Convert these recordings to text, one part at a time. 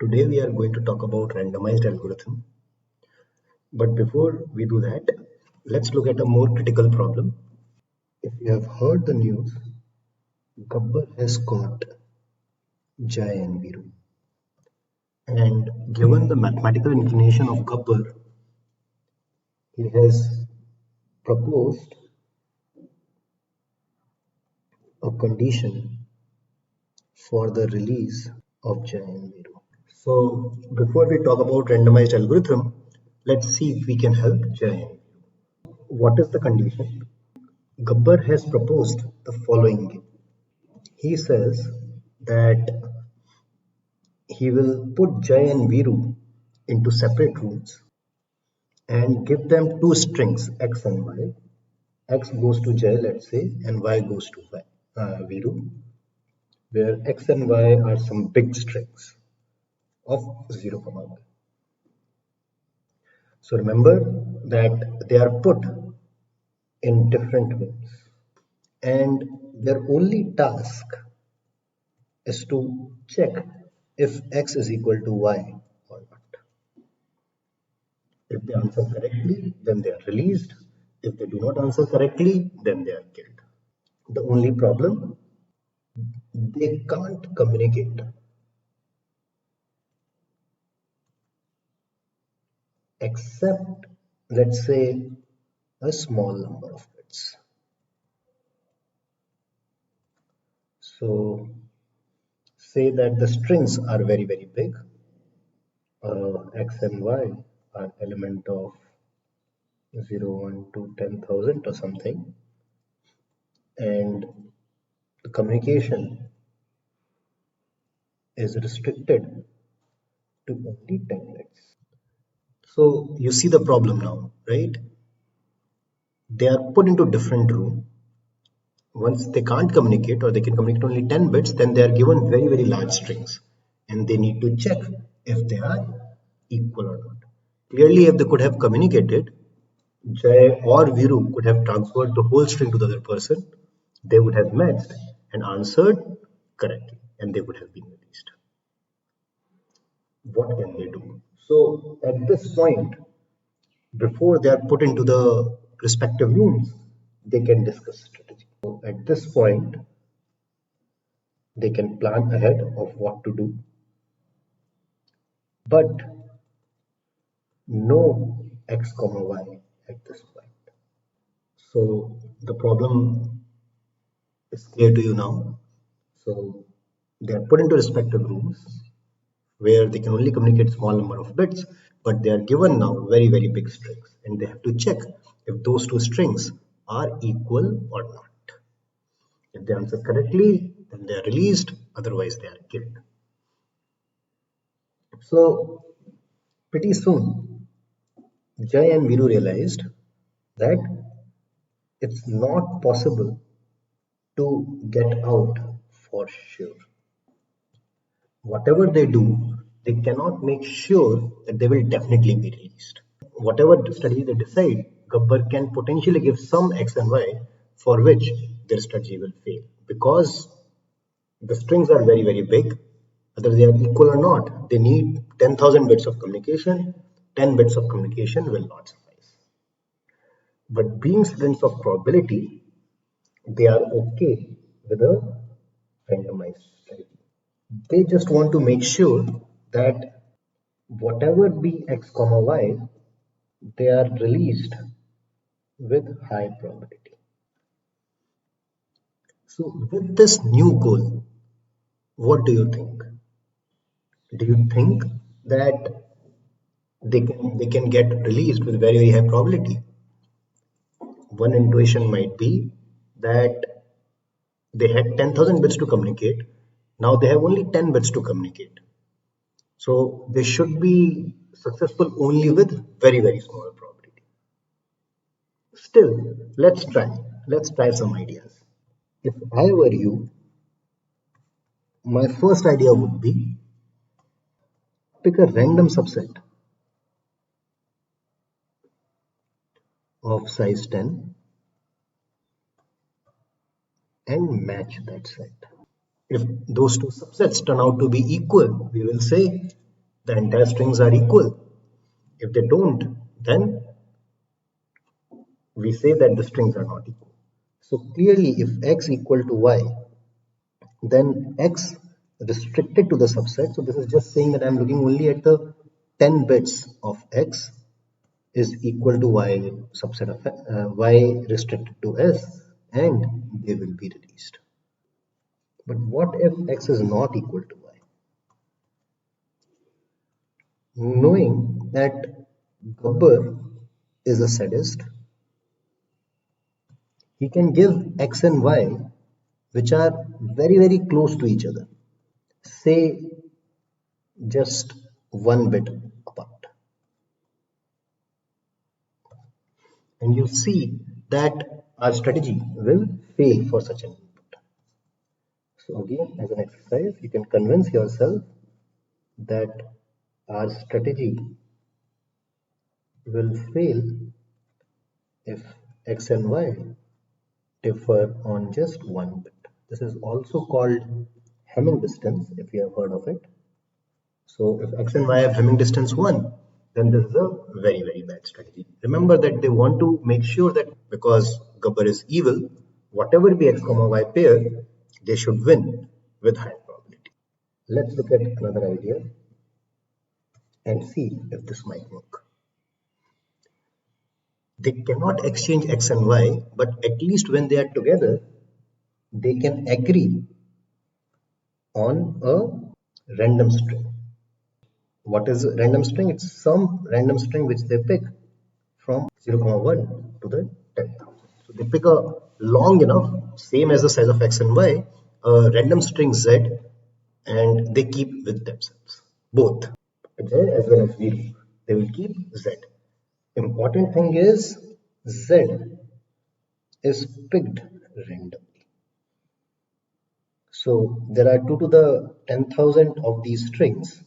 Today we are going to talk about randomized algorithm. But before we do that, let's look at a more critical problem. If you have heard the news, Gabbar has caught Jai and Viru. And given the mathematical inclination of Gabbar, he has proposed a condition for the release of Jai and Viru. So before we talk about randomized algorithm, let's see if we can help Jai and Viru. What is the condition? Gabbar has proposed the following. He says that he will put Jai and Viru into separate rooms and give them two strings x and y. X goes to Jai, let's say, and y goes to Viru, where x and y are some big strings of 0, 1. So remember that they are put in different rooms, and their only task is to check if x is equal to y or not. If they answer correctly, then they are released. If they do not answer correctly, then they are killed. The only problem, they can't communicate except, let's say, a small number of bits. So say that the strings are very, very big. X and Y are element of 0, 1, 2, 10,000 or something. And the communication is restricted to only 10 bits. So you see the problem now, right? They are put into different room. Once they can't communicate or they can communicate only 10 bits, then they are given very, very large strings. And they need to check if they are equal or not. Clearly, if they could have communicated, Jai or Viru could have transferred the whole string to the other person. They would have matched and answered correctly, and they would have been released. What can they do? So at this point, before they are put into the respective rooms, they can discuss strategy. So at this point, they can plan ahead of what to do, but no x comma y at this point. So the problem is clear to you now. So they are put into respective rooms where they can only communicate small number of bits, but they are given now very, very big strings, and they have to check if those two strings are equal or not. If they answer correctly, then they are released, otherwise they are killed. So pretty soon, Jai and Viru realized that it's not possible to get out for sure. Whatever they do, they cannot make sure that they will definitely be released. Whatever strategy they decide, Gabbar can potentially give some x and y for which their strategy will fail, because the strings are very, very big. Whether they are equal or not, they need 10,000 bits of communication. 10 bits of communication will not suffice. But being students of probability, they are okay with a randomized strategy. They just want to make sure that whatever be x comma y, they are released with high probability. So with this new goal, what do you think? Do you think that they can get released with very, very high probability? One intuition might be that they had 10,000 bits to communicate. Now they have only 10 bits to communicate. So they should be successful only with very, very small probability. Still, let's try. Let's try some ideas. If I were you, my first idea would be pick a random subset of size 10 and match that set. If those two subsets turn out to be equal, we will say the entire strings are equal. If they don't, then we say that the strings are not equal. So clearly, if x equal to y, then x restricted to the subset. So this is just saying that I'm looking only at the 10 bits of x is equal to y subset of y restricted to s, and they will be released. But what if x is not equal to y? Knowing that Gabbar is a sadist, he can give x and y which are very close to each other, say just one bit apart, and you see that our strategy will fail for such an input. So again, as an exercise, you can convince yourself that our strategy will fail if x and y differ on just one bit. This is also called Hamming distance, if you have heard of it. So if x and y have Hamming distance 1, then this is a very bad strategy. Remember that they want to make sure that because Gabbar is evil, whatever be x comma y pair, they should win with high probability. Let's look at another idea and see if this might work. They cannot exchange x and y, but at least when they are together, they can agree on a random string. What is a random string? It's some random string which they pick from 0, 1 to the 10,000. So they pick a long enough, same as the size of x and y, a random string z, and they keep with themselves, both z as well as 0. They will keep z. Important thing is z is picked randomly. So there are 2 to the 10,000 of these strings.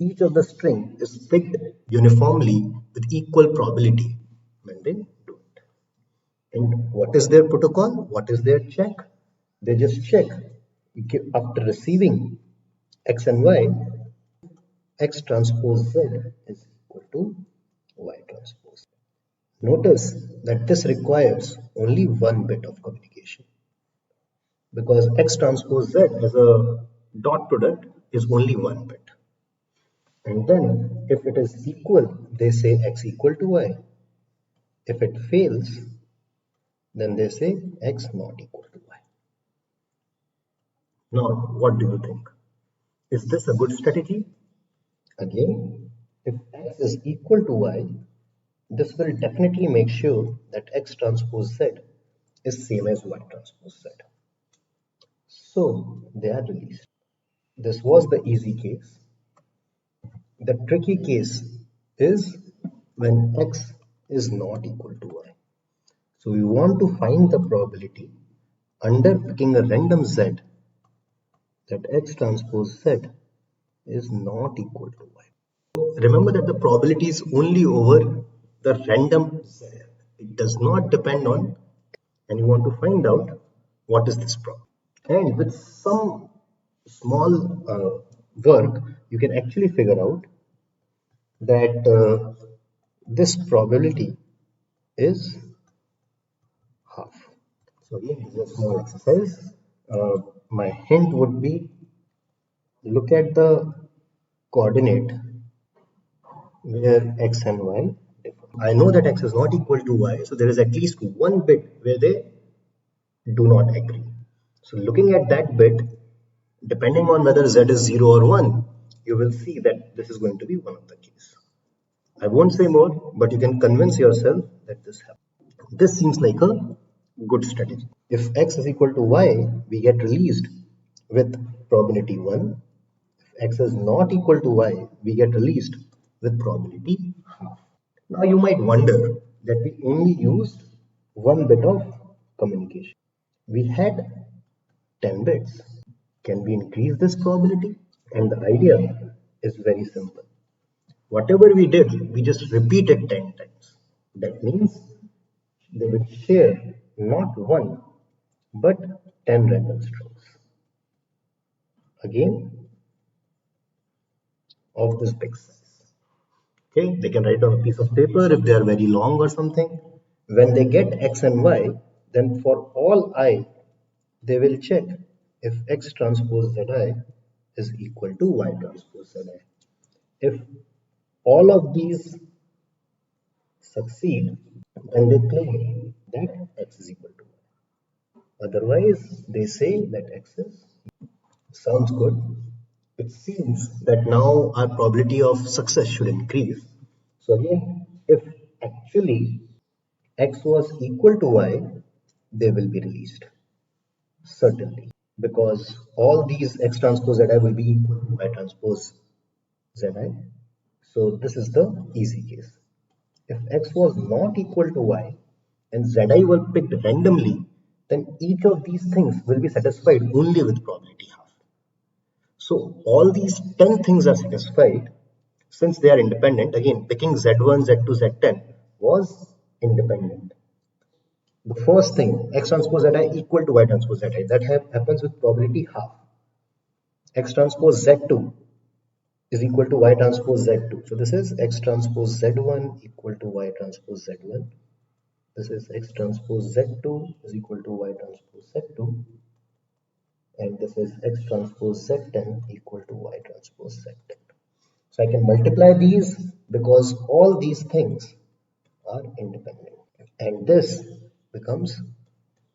Each of the string is picked uniformly with equal probability when they do it. And what is their protocol? What is their check? They just check after receiving x and y, x transpose z is equal to y transpose. Notice that this requires only one bit of communication, because x transpose z as a dot product is only one bit. And then if it is equal, they say x equal to y. If it fails, then they say x not equal to y. Now, what do you think? Is this a good strategy? Again, if x is equal to y, this will definitely make sure that x transpose z is same as y transpose z. So they are released. This was the easy case. The tricky case is when x is not equal to y. So we want to find the probability under picking a random z that x transpose z is not equal to y. Remember that the probability is only over the random z. It does not depend on, and you want to find out what is this problem. And with some small work, you can actually figure out that this probability is half. So again, this is a small exercise. My hint would be look at the coordinate where x and y differ. I know that x is not equal to y, so there is at least one bit where they do not agree. So looking at that bit, depending on whether z is 0 or 1, you will see that this is going to be one of the case. I won't say more, but you can convince yourself that this happens. This seems like a good strategy. If x is equal to y, we get released with probability 1. If x is not equal to y, we get released with probability half. Now you might wonder that we only used one bit of communication. We had 10 bits. Can we increase this probability? And the idea is very simple. Whatever we did, we just repeated 10 times. That means they will share not one, but 10 random strings. Again, of this big size. Okay, they can write on a piece of paper if they are very long or something. When they get x and y, then for all I, they will check if x transpose zi is equal to y transpose zi. If all of these succeed, then they claim that x is equal to y. Otherwise, they say that x is. Sounds good. It seems that now our probability of success should increase. So again, if actually x was equal to y, they will be released. Certainly. Because all these x transpose zi will be equal to y transpose zi. So this is the easy case. If x was not equal to y and zi were picked randomly, then each of these things will be satisfied only with probability half. So all these 10 things are satisfied since they are independent. Again, picking z1, z2, z10 was independent. The first thing, x transpose zi equal to y transpose zi, that happens with probability half. X transpose z2 is equal to y transpose z2. So this is x transpose z1 equal to y transpose z1. This is x transpose z2 is equal to y transpose z2. And this is x transpose z10 equal to y transpose z10. So I can multiply these because all these things are independent. And this becomes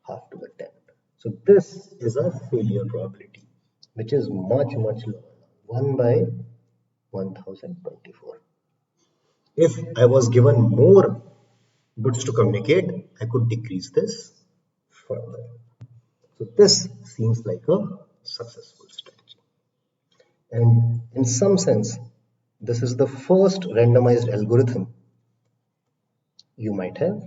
half to the 10th. So this is a failure probability, which is much, much lower. 1 by 1024. If I was given more bits to communicate, I could decrease this further. So this seems like a successful strategy. And in some sense, this is the first randomized algorithm you might have